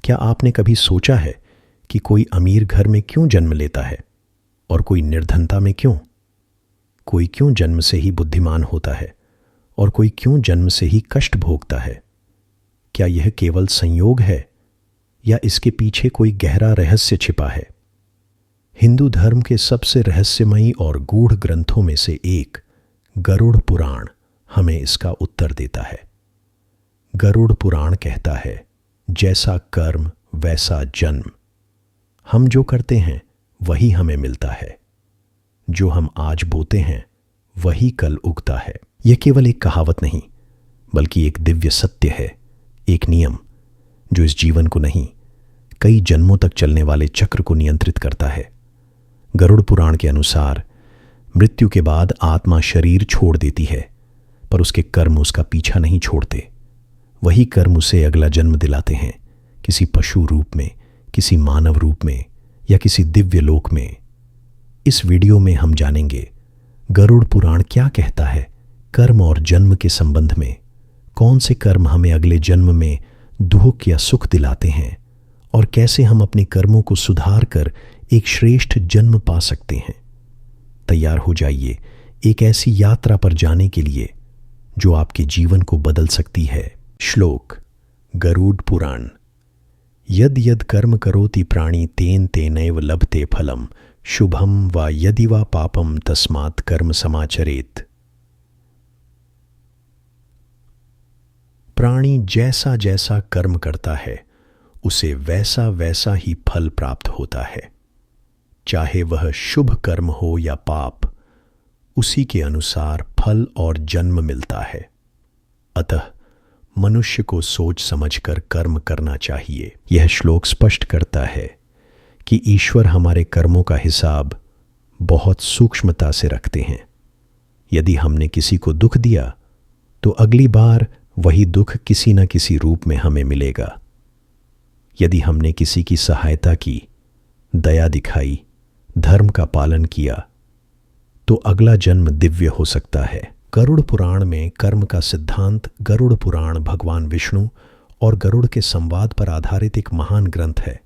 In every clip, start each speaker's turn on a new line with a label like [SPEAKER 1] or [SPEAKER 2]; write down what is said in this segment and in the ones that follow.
[SPEAKER 1] क्या आपने कभी सोचा है कि कोई अमीर घर में क्यों जन्म लेता है और कोई निर्धनता में क्यों? कोई क्यों जन्म से ही बुद्धिमान होता है और कोई क्यों जन्म से ही कष्ट भोगता है? क्या यह केवल संयोग है या इसके पीछे कोई गहरा रहस्य छिपा है? हिंदू धर्म के सबसे रहस्यमयी और गूढ़ ग्रंथों में से एक गरुड़ पुराण हमें इसका उत्तर देता है। गरुड़ पुराण कहता है, जैसा कर्म वैसा जन्म। हम जो करते हैं वही हमें मिलता है। जो हम आज बोते हैं वही कल उगता है। यह केवल एक कहावत नहीं, बल्कि एक दिव्य सत्य है, एक नियम जो इस जीवन को नहीं, कई जन्मों तक चलने वाले चक्र को नियंत्रित करता है। गरुड़ पुराण के अनुसार मृत्यु के बाद आत्मा शरीर छोड़ देती है, पर उसके कर्म उसका पीछा नहीं छोड़ते। वही कर्म उसे अगला जन्म दिलाते हैं, किसी पशु रूप में, किसी मानव रूप में या किसी दिव्य लोक में। इस वीडियो में हम जानेंगे गरुड़ पुराण क्या कहता है कर्म और जन्म के संबंध में। कौन से कर्म हमें अगले जन्म में दुख या सुख दिलाते हैं और कैसे हम अपने कर्मों को सुधार कर एक श्रेष्ठ जन्म पा सकते हैं। तैयार हो जाइए एक ऐसी यात्रा पर जाने के लिए जो आपके जीवन को बदल सकती है। श्लोक गरुड़ पुराण। यद यद कर्म करोति प्राणी तेन तेनैव लभते फलम शुभम वा यदि वा पापम तस्मात् कर्म समाचरेत। प्राणी जैसा जैसा कर्म करता है उसे वैसा वैसा ही फल प्राप्त होता है। चाहे वह शुभ कर्म हो या पाप, उसी के अनुसार फल और जन्म मिलता है। अतः मनुष्य को सोच समझकर कर्म करना चाहिए। यह श्लोक स्पष्ट करता है कि ईश्वर हमारे कर्मों का हिसाब बहुत सूक्ष्मता से रखते हैं। यदि हमने किसी को दुख दिया तो अगली बार वही दुख किसी न किसी रूप में हमें मिलेगा। यदि हमने किसी की सहायता की, दया दिखाई, धर्म का पालन किया, तो अगला जन्म दिव्य हो सकता है। गरुड़ पुराण में कर्म का सिद्धांत। गरुड़ पुराण भगवान विष्णु और गरुड़ के संवाद पर आधारित एक महान ग्रंथ है।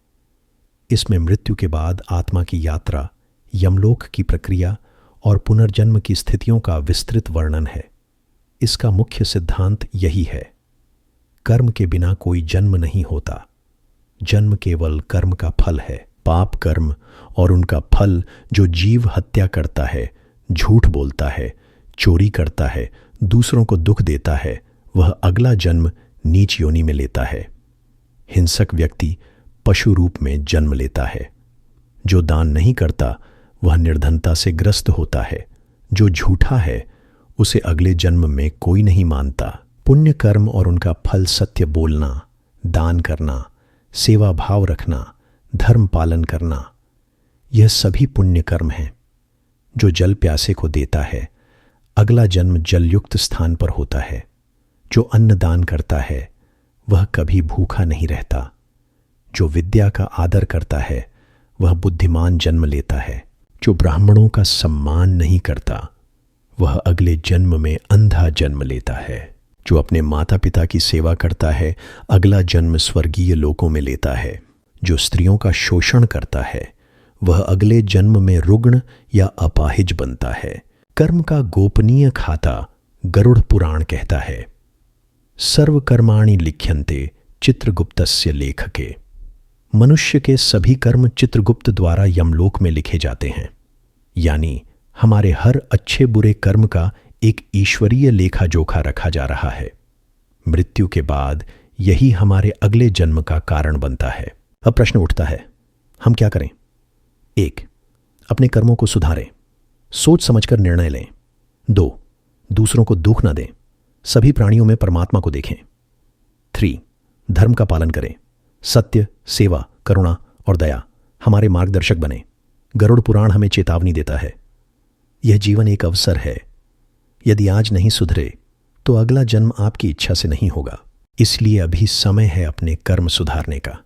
[SPEAKER 1] इसमें मृत्यु के बाद आत्मा की यात्रा, यमलोक की प्रक्रिया और पुनर्जन्म की स्थितियों का विस्तृत वर्णन है। इसका मुख्य सिद्धांत यही है, कर्म के बिना कोई जन्म नहीं होता। जन्म केवल कर्म का फल है। पाप कर्म और उनका फल जो जीव हत्या करता है, झूठ बोलता है, चोरी करता है, दूसरों को दुख देता है, वह अगला जन्म नीच योनि में लेता है। हिंसक व्यक्ति पशु रूप में जन्म लेता है। जो दान नहीं करता वह निर्धनता से ग्रस्त होता है। जो झूठा है उसे अगले जन्म में कोई नहीं मानता। पुण्य कर्म और उनका फल सत्य बोलना, दान करना, सेवा भाव रखना, धर्म पालन करना, यह सभी पुण्य कर्म हैं। जो जल प्यासे को देता है अगला जन्म जलयुक्त स्थान पर होता है। जो अन्न दान करता है वह कभी भूखा नहीं रहता। जो विद्या का आदर करता है वह बुद्धिमान जन्म लेता है। जो ब्राह्मणों का सम्मान नहीं करता वह अगले जन्म में अंधा जन्म लेता है। जो अपने माता पिता की सेवा करता है अगला जन्म स्वर्गीय लोकों में लेता है। जो स्त्रियों का शोषण करता है वह अगले जन्म में रुग्ण या अपाहिज बनता है। कर्म का गोपनीय खाता गरुड़ पुराण कहता है, सर्व कर्माणि लिख्यन्ते चित्रगुप्तस्य लेखके। मनुष्य के सभी कर्म चित्रगुप्त द्वारा यमलोक में लिखे जाते हैं। यानी हमारे हर अच्छे बुरे कर्म का एक ईश्वरीय लेखा जोखा रखा जा रहा है। मृत्यु के बाद यही हमारे अगले जन्म का कारण बनता है। अब प्रश्न उठता है, हम क्या करें? 1. अपने कर्मों को सुधारें, सोच समझकर निर्णय लें। 2. दूसरों को दुख न दें, सभी प्राणियों में परमात्मा को देखें। 3. धर्म का पालन करें, सत्य, सेवा, करुणा और दया हमारे मार्गदर्शक बने। गरुड़ पुराण हमें चेतावनी देता है, यह जीवन एक अवसर है। यदि आज नहीं सुधरे तो अगला जन्म आपकी इच्छा से नहीं होगा। इसलिए अभी समय है अपने कर्म सुधारने का,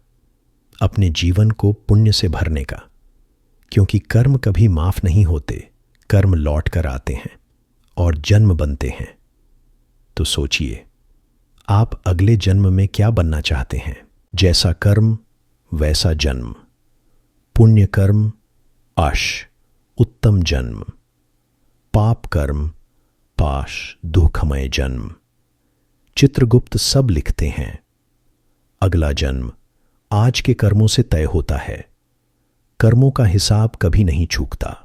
[SPEAKER 1] अपने जीवन को पुण्य से भरने का। क्योंकि कर्म कभी माफ नहीं होते, कर्म लौट कर आते हैं और जन्म बनते हैं। तो सोचिए, आप अगले जन्म में क्या बनना चाहते हैं? जैसा कर्म वैसा जन्म, पुण्य कर्म आश उत्तम जन्म, पाप कर्म पाश दुखमय जन्म। चित्रगुप्त सब लिखते हैं, अगला जन्म आज के कर्मों से तय होता है। कर्मों का हिसाब कभी नहीं चूकता।